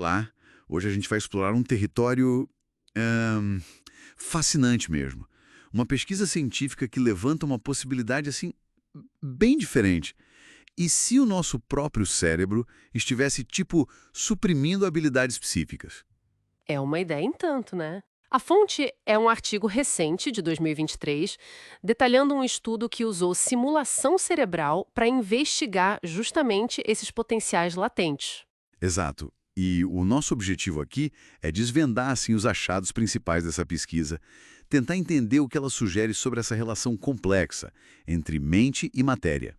Olá, hoje a gente vai explorar um território ahn, fascinante mesmo. Uma pesquisa científica que levanta uma possibilidade assim bem diferente. E se o nosso próprio cérebro estivesse, tipo, suprimindo habilidades psíquicas? É uma ideia em tanto, né? A fonte é um artigo recente, de 2023, detalhando um estudo que usou simulação cerebral para investigar justamente esses potenciais latentes. Exato. E o nosso objetivo aqui é desvendar assim os achados principais dessa pesquisa, tentar entender o que ela sugere sobre essa relação complexa entre mente e matéria.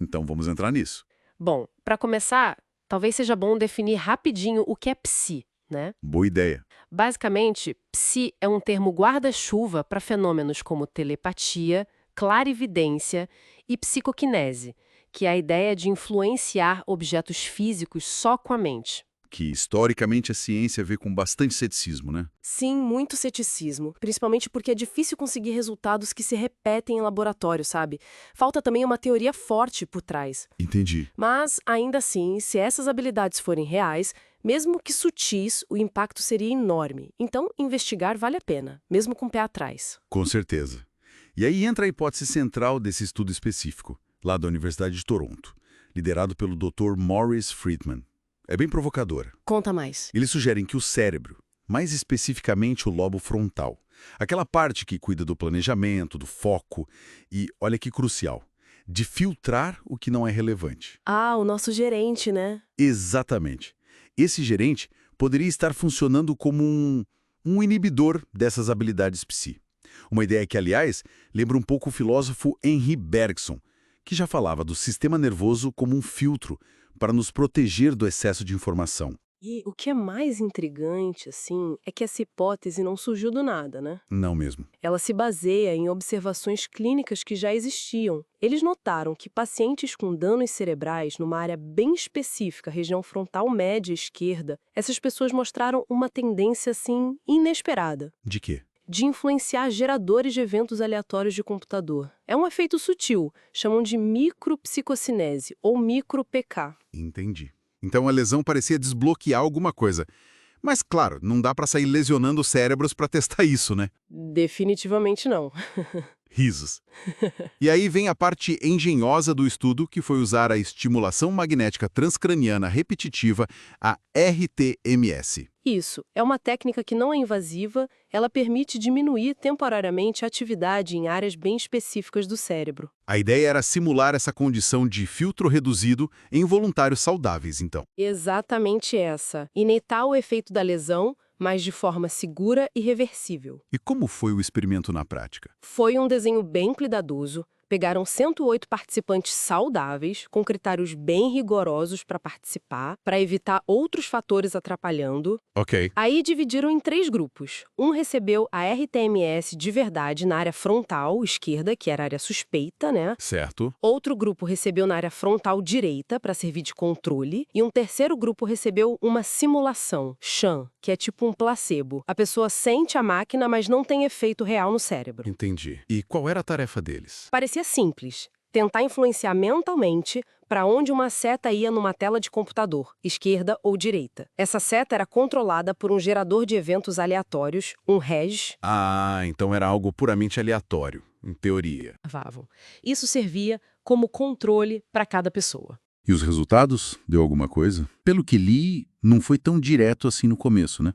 Então vamos entrar nisso. Bom, para começar, talvez seja bom definir rapidinho o que é psi, né? Boa ideia. Basicamente, psi é um termo guarda-chuva para fenômenos como telepatia, clarividência e psicoquinese, que é a ideia de influenciar objetos físicos só com a mente. Que historicamente a ciência vê com bastante ceticismo, né? Sim, muito ceticismo, principalmente porque é difícil conseguir resultados que se repetem em laboratório, sabe? Falta também uma teoria forte por trás. Entendi. Mas, ainda assim, se essas habilidades forem reais, mesmo que sutis, o impacto seria enorme. Então, investigar vale a pena, mesmo com o pé atrás. Com certeza. E aí entra a hipótese central desse estudo específico, lá da Universidade de Toronto, liderado pelo Dr. Maurice Friedman. É bem provocadora. Conta mais. Eles sugerem que o cérebro, mais especificamente o lobo frontal, aquela parte que cuida do planejamento, do foco e, olha que crucial, de filtrar o que não é relevante. Ah, o nosso gerente, né? Exatamente. Esse gerente poderia estar funcionando como um inibidor dessas habilidades psi. Uma ideia que, aliás, lembra um pouco o filósofo Henri Bergson, que já falava do sistema nervoso como um filtro para nos proteger do excesso de informação. E o que é mais intrigante, assim, é que essa hipótese não surgiu do nada, né? Não mesmo. Ela se baseia em observações clínicas que já existiam. Eles notaram que pacientes com danos cerebrais numa área bem específica, região frontal média esquerda, essas pessoas mostraram uma tendência, assim, inesperada De quê? de influenciar geradores de eventos aleatórios de computador. É um efeito sutil, chamam de micropsicocinese ou micro-PK. Entendi. Então a lesão parecia desbloquear alguma coisa. Mas, claro, não dá para sair lesionando cérebros para testar isso, né? Definitivamente não. Risos. E aí vem a parte engenhosa do estudo, que foi usar a estimulação magnética transcraniana repetitiva, a RTMS. Isso, é uma técnica que não é invasiva, ela permite diminuir temporariamente a atividade em áreas bem específicas do cérebro. A ideia era simular essa condição de filtro reduzido em voluntários saudáveis, então. Exatamente essa. Imitar o efeito da lesão, mas de forma segura e reversível. E como foi o experimento na prática? Foi um desenho bem cuidadoso. Pegaram 108 participantes saudáveis, com critérios bem rigorosos para participar, para evitar outros fatores atrapalhando. Ok. Aí dividiram em 3 grupos. Um recebeu a RTMS de verdade na área frontal esquerda, que era a área suspeita, né? Certo. Outro grupo recebeu na área frontal direita, para servir de controle. E um terceiro grupo recebeu uma simulação, sham, que é tipo um placebo. A pessoa sente a máquina, mas não tem efeito real no cérebro. Entendi. E qual era a tarefa deles? Parecia simples. Tentar influenciar mentalmente para onde uma seta ia numa tela de computador, esquerda ou direita. Essa seta era controlada por um gerador de eventos aleatórios, um REG. Ah, então era algo puramente aleatório, em teoria. Vavam. Isso servia como controle para cada pessoa. E os resultados? Deu alguma coisa? Pelo que li, não foi tão direto assim no começo, né?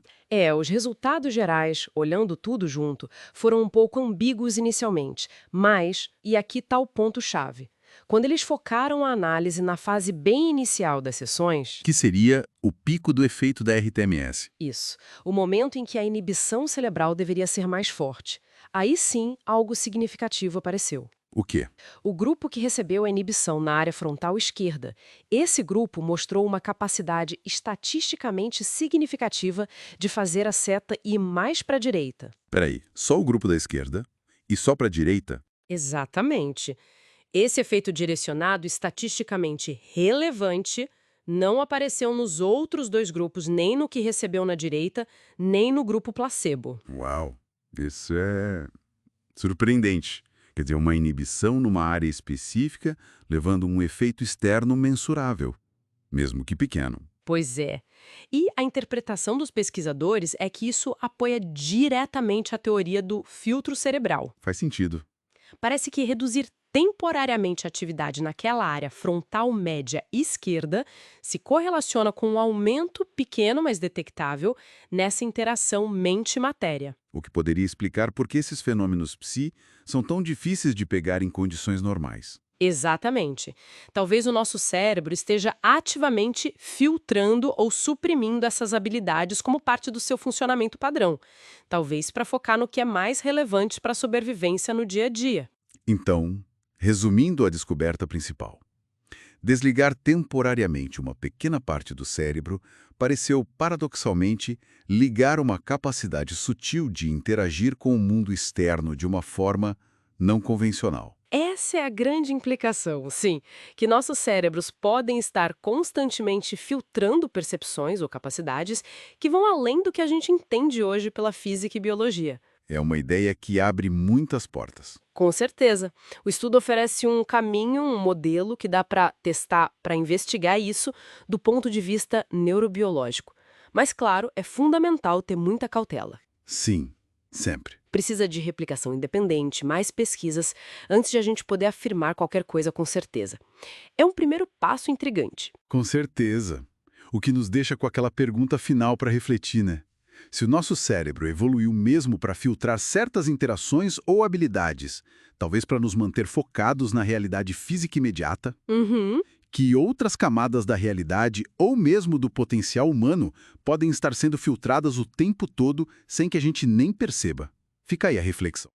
Os resultados gerais, olhando tudo junto, foram um pouco ambíguos inicialmente, mas, e aqui está o ponto-chave, quando eles focaram a análise na fase bem inicial das sessões, Que seria o pico do efeito da RTMS. isso, o momento em que a inibição cerebral deveria ser mais forte, aí sim algo significativo apareceu. O quê? O grupo que recebeu a inibição na área frontal esquerda, esse grupo mostrou uma capacidade estatisticamente significativa de fazer a seta ir mais para a direita. Peraí, só o grupo da esquerda e só para a direita? Exatamente. Esse efeito direcionado estatisticamente relevante não apareceu nos outros 2 grupos, nem no que recebeu na direita, nem no grupo placebo. Uau, isso é surpreendente. Quer dizer, uma inibição numa área específica, levando um efeito externo mensurável, mesmo que pequeno. Pois é. E a interpretação dos pesquisadores é que isso apoia diretamente a teoria do filtro cerebral. Faz sentido. Parece que reduzir temporariamente a atividade naquela área frontal média esquerda se correlaciona com um aumento pequeno, mas detectável, nessa interação mente-matéria. O que poderia explicar por que esses fenômenos psi são tão difíceis de pegar em condições normais. Exatamente. Talvez o nosso cérebro esteja ativamente filtrando ou suprimindo essas habilidades como parte do seu funcionamento padrão. Talvez para focar no que é mais relevante para a sobrevivência no dia a dia. Então, resumindo a descoberta principal, desligar temporariamente uma pequena parte do cérebro pareceu, paradoxalmente, ligar uma capacidade sutil de interagir com o mundo externo de uma forma não convencional. Essa é a grande implicação, sim, que nossos cérebros podem estar constantemente filtrando percepções ou capacidades que vão além do que a gente entende hoje pela física e biologia. É uma ideia que abre muitas portas. Com certeza. O estudo oferece um caminho, um modelo que dá para testar, para investigar isso do ponto de vista neurobiológico. Mas, claro, é fundamental ter muita cautela. Sim, sempre. Precisa de replicação independente, mais pesquisas, antes de a gente poder afirmar qualquer coisa com certeza. É um primeiro passo intrigante. Com certeza. O que nos deixa com aquela pergunta final para refletir, né? Se o nosso cérebro evoluiu mesmo para filtrar certas interações ou habilidades, talvez para nos manter focados na realidade física imediata, Uhum. que outras camadas da realidade ou mesmo do potencial humano podem estar sendo filtradas o tempo todo sem que a gente nem perceba. Fica aí a reflexão.